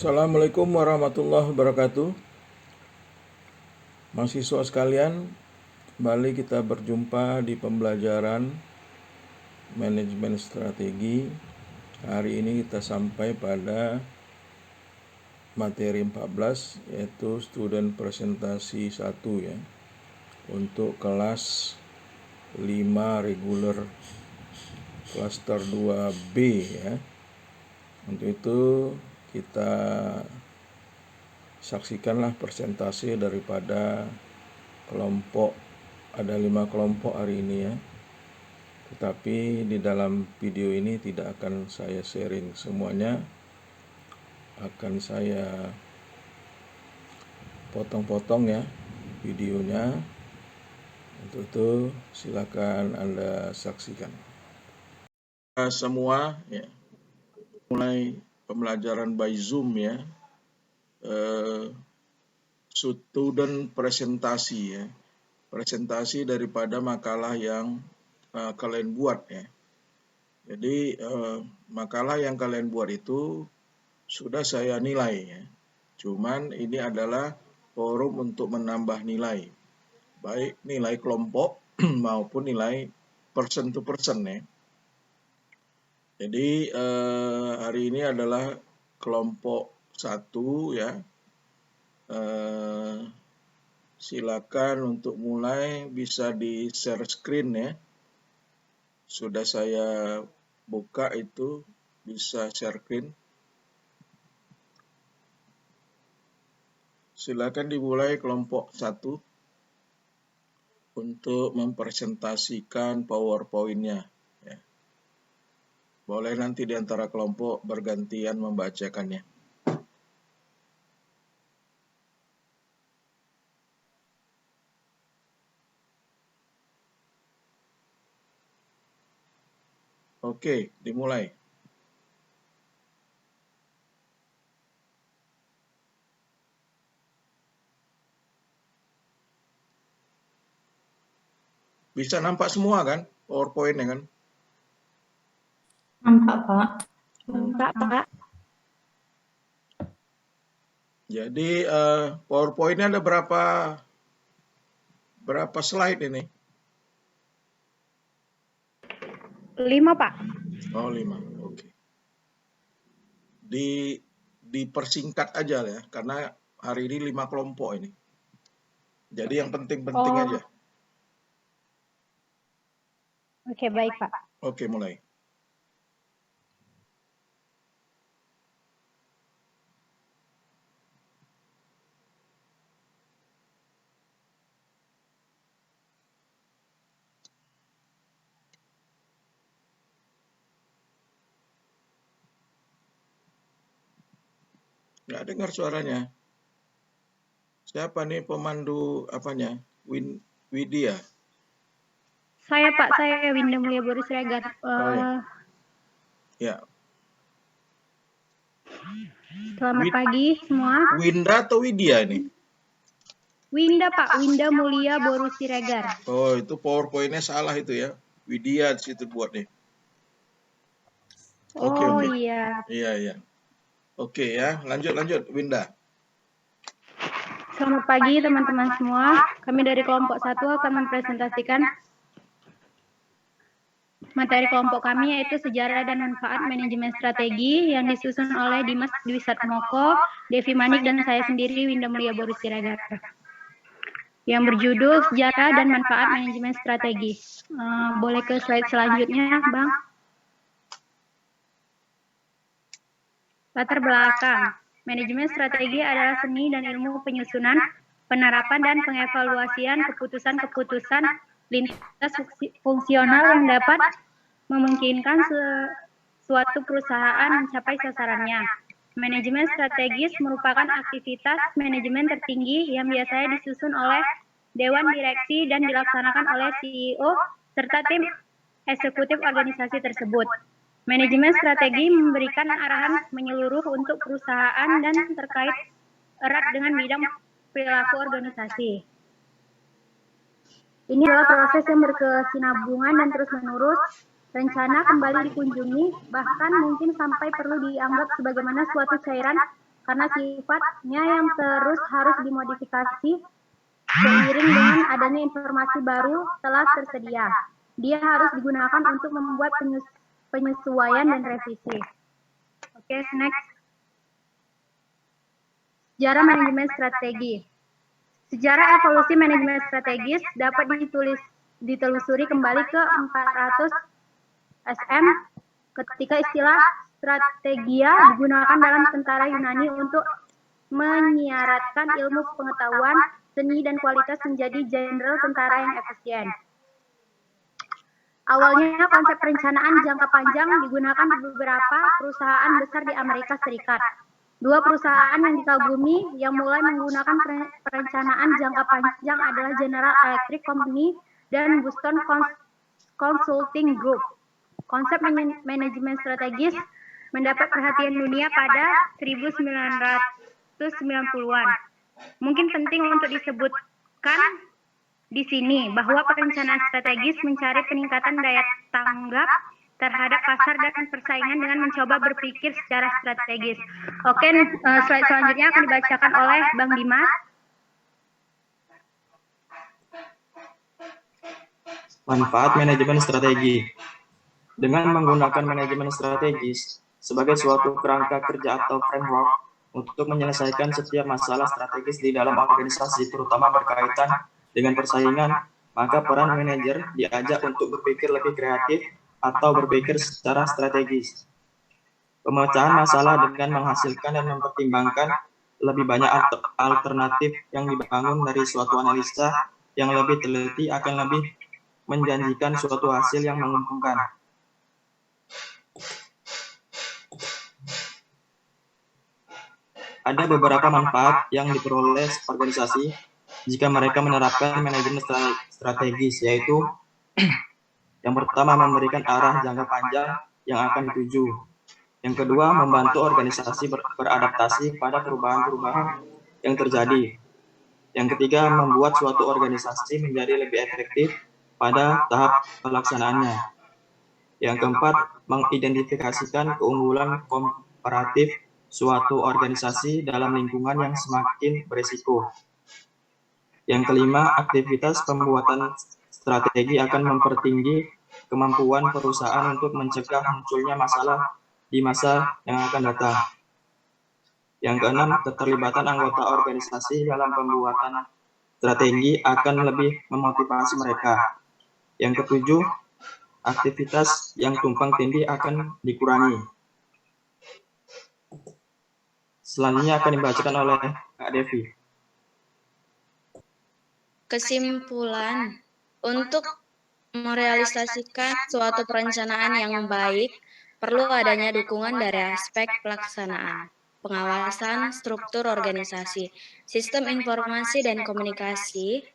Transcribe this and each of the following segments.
Assalamualaikum warahmatullahi wabarakatuh. Mahasiswa sekalian, kembali kita berjumpa di pembelajaran manajemen strategi. Hari ini kita sampai pada materi 14, yaitu student presentasi 1 ya, untuk kelas 5 reguler cluster 2B ya. Untuk itu kita saksikanlah presentasi daripada kelompok, ada 5 kelompok hari ini ya. Tetapi di dalam video ini tidak akan saya sharing semuanya, akan saya potong-potong ya videonya. Untuk itu silakan Anda saksikan. Semua ya, mulai pembelajaran by Zoom ya, student presentasi ya, presentasi daripada makalah yang kalian buat ya. Jadi makalah yang kalian buat itu sudah saya nilai ya, cuman ini adalah forum untuk menambah nilai, baik nilai kelompok maupun nilai person to person ya. Jadi hari ini adalah kelompok 1 ya. Silakan untuk mulai, bisa di share screen ya. Sudah saya buka itu, bisa share screen. Silakan dimulai kelompok 1 untuk mempresentasikan PowerPoint-nya. Boleh nanti di antara kelompok bergantian membacakannya. Oke, dimulai. Bisa nampak semua kan PowerPoint-nya kan? Nampak, Pak. Nampak, Pak. Jadi PowerPoint-nya ada berapa slide ini? 5, Pak. Oh, 5. Oke. Dipersingkat aja ya, karena hari ini 5 kelompok ini. Jadi yang penting-penting aja. Oke, baik, Pak. Oke, mulai. Nggak dengar suaranya. Siapa nih pemandu apanya? Widya. Saya, Pak. Saya Winda Mulia Boris Siregar. Ya. Selamat pagi semua. Winda atau Widya ini? Winda, Pak. Winda Mulia Boris Siregar. Oh, itu PowerPoint-nya salah itu ya. Widya di situ buat nih. Oke. Iya. Iya. Oke ya, lanjut Winda. Selamat pagi teman-teman semua. Kami dari kelompok 1 akan mempresentasikan materi kelompok kami, yaitu sejarah dan manfaat manajemen strategi, yang disusun oleh Dimas Dwi Satmoko, Devi Manik, dan saya sendiri Winda Mulia Boris Siregar, yang berjudul sejarah dan manfaat manajemen strategi. Boleh ke slide selanjutnya, Bang? Latar belakang. Manajemen strategi adalah seni dan ilmu penyusunan, penerapan, dan pengevaluasian keputusan-keputusan lintas fungsional yang dapat memungkinkan suatu perusahaan mencapai sasarannya. Manajemen strategis merupakan aktivitas manajemen tertinggi yang biasanya disusun oleh Dewan Direksi dan dilaksanakan oleh CEO serta tim eksekutif organisasi tersebut. Manajemen strategi memberikan arahan menyeluruh untuk perusahaan dan terkait erat dengan bidang perilaku organisasi. Ini adalah proses yang berkesinambungan dan terus-menerus. Rencana kembali dikunjungi, bahkan mungkin sampai perlu dianggap sebagaimana suatu cairan karena sifatnya yang terus harus dimodifikasi seiring dengan adanya informasi baru telah tersedia. Dia harus digunakan untuk membuat penyesuaian dan revisi. Oke, next. Sejarah manajemen strategi. Sejarah evolusi manajemen strategis dapat ditelusuri kembali ke 400 SM ketika istilah strategia digunakan dalam tentara Yunani untuk menyiaratkan ilmu pengetahuan, seni, dan kualitas menjadi jenderal tentara yang efisien. Awalnya konsep perencanaan jangka panjang digunakan di beberapa perusahaan besar di Amerika Serikat. Dua perusahaan yang dikagumi yang mulai menggunakan perencanaan jangka panjang adalah General Electric Company dan Boston Consulting Group. Konsep manajemen strategis mendapat perhatian dunia pada 1990-an. Mungkin penting untuk disebutkan di sini bahwa perencanaan strategis mencari peningkatan daya tanggap terhadap pasar dan persaingan dengan mencoba berpikir secara strategis. Oke, slide selanjutnya akan dibacakan oleh Bang Dimas. Manfaat manajemen strategi. Dengan menggunakan manajemen strategis sebagai suatu kerangka kerja atau framework untuk menyelesaikan setiap masalah strategis di dalam organisasi, terutama berkaitan dengan persaingan, maka peran manajer diajak untuk berpikir lebih kreatif atau berpikir secara strategis. Pemecahan masalah dengan menghasilkan dan mempertimbangkan lebih banyak alternatif yang dibangun dari suatu analisa yang lebih teliti akan lebih menjanjikan suatu hasil yang menguntungkan. Ada beberapa manfaat yang diperoleh organisasi jika mereka menerapkan manajemen strategis, yaitu yang pertama, memberikan arah jangka panjang yang akan dituju. Yang kedua, membantu organisasi beradaptasi pada perubahan-perubahan yang terjadi. Yang ketiga, membuat suatu organisasi menjadi lebih efektif pada tahap pelaksanaannya. Yang keempat, mengidentifikasikan keunggulan komparatif suatu organisasi dalam lingkungan yang semakin berisiko. Yang kelima, aktivitas pembuatan strategi akan mempertinggi kemampuan perusahaan untuk mencegah munculnya masalah di masa yang akan datang. Yang keenam, keterlibatan anggota organisasi dalam pembuatan strategi akan lebih memotivasi mereka. Yang ketujuh, aktivitas yang tumpang tindih akan dikurangi. Selanjutnya akan dibacakan oleh Kak Devi. Kesimpulan, untuk merealisasikan suatu perencanaan yang baik, perlu adanya dukungan dari aspek pelaksanaan, pengawasan, struktur organisasi, sistem informasi dan komunikasi,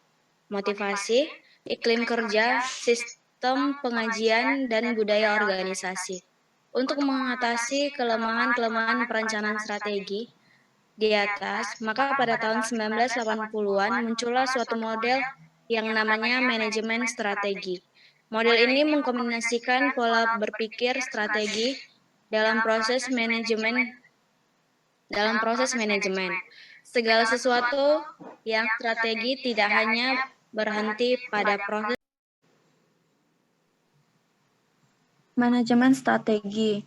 motivasi, iklim kerja, sistem pengajian, dan budaya organisasi. Untuk mengatasi kelemahan-kelemahan perencanaan strategi di atas, maka pada tahun 1980-an muncullah suatu model yang namanya manajemen strategi. Model ini mengkombinasikan pola berpikir strategi dalam proses manajemen. Segala sesuatu yang strategi tidak hanya berhenti pada proses manajemen strategi.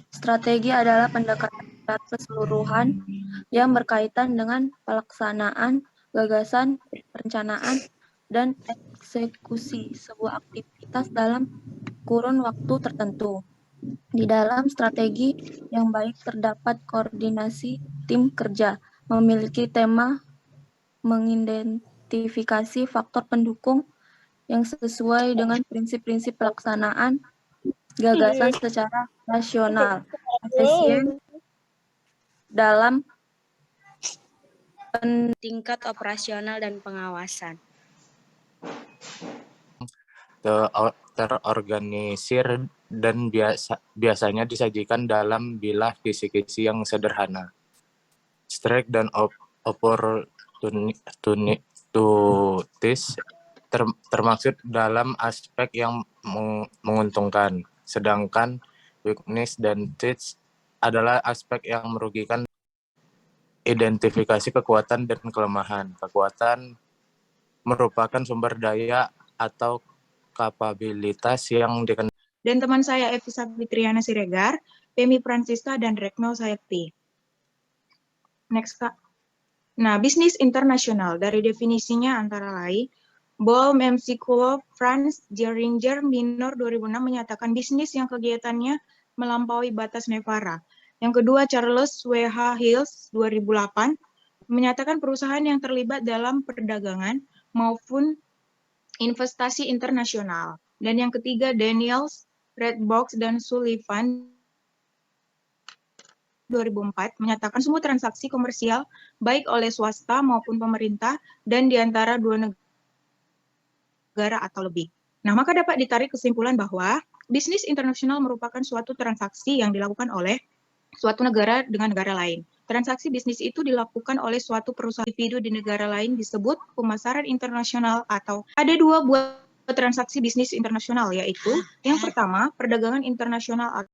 Strategi adalah pendekatan keseluruhan yang berkaitan dengan pelaksanaan, gagasan, perencanaan, dan eksekusi sebuah aktivitas dalam kurun waktu tertentu. Di dalam strategi yang baik terdapat koordinasi tim kerja, memiliki tema, mengidentifikasi faktor pendukung yang sesuai dengan prinsip-prinsip pelaksanaan gagasan secara rasional, efisien dalam tingkat operasional dan pengawasan. Terorganisir dan biasanya disajikan dalam bilah kisi-kisi yang sederhana. Strike dan opportunities termaksud dalam aspek yang menguntungkan, sedangkan weakness dan threats adalah aspek yang merugikan. identifikasi kekuatan dan kelemahan. Kekuatan merupakan sumber daya atau kapabilitas yang dikenal. Dan teman saya Evi Safitriana Siregar, Pemi Francisca, dan Rekno Sayekti. Next, Kak. Nah, bisnis internasional dari definisinya antara lain, Bohm, MC Kulov, Franz Gehringer, Minor 2006 menyatakan bisnis yang kegiatannya melampaui batas Nevada. Yang kedua, Charles W.H. Hills 2008 menyatakan perusahaan yang terlibat dalam perdagangan maupun investasi internasional. Dan yang ketiga, Daniels, Redbox, dan Sullivan 2004 menyatakan semua transaksi komersial baik oleh swasta maupun pemerintah dan di antara dua negara atau lebih. Nah, maka dapat ditarik kesimpulan bahwa bisnis internasional merupakan suatu transaksi yang dilakukan oleh suatu negara dengan negara lain. Transaksi bisnis itu dilakukan oleh suatu perusahaan individu di negara lain disebut pemasaran internasional atau ada dua buah transaksi bisnis internasional, yaitu yang pertama, perdagangan internasional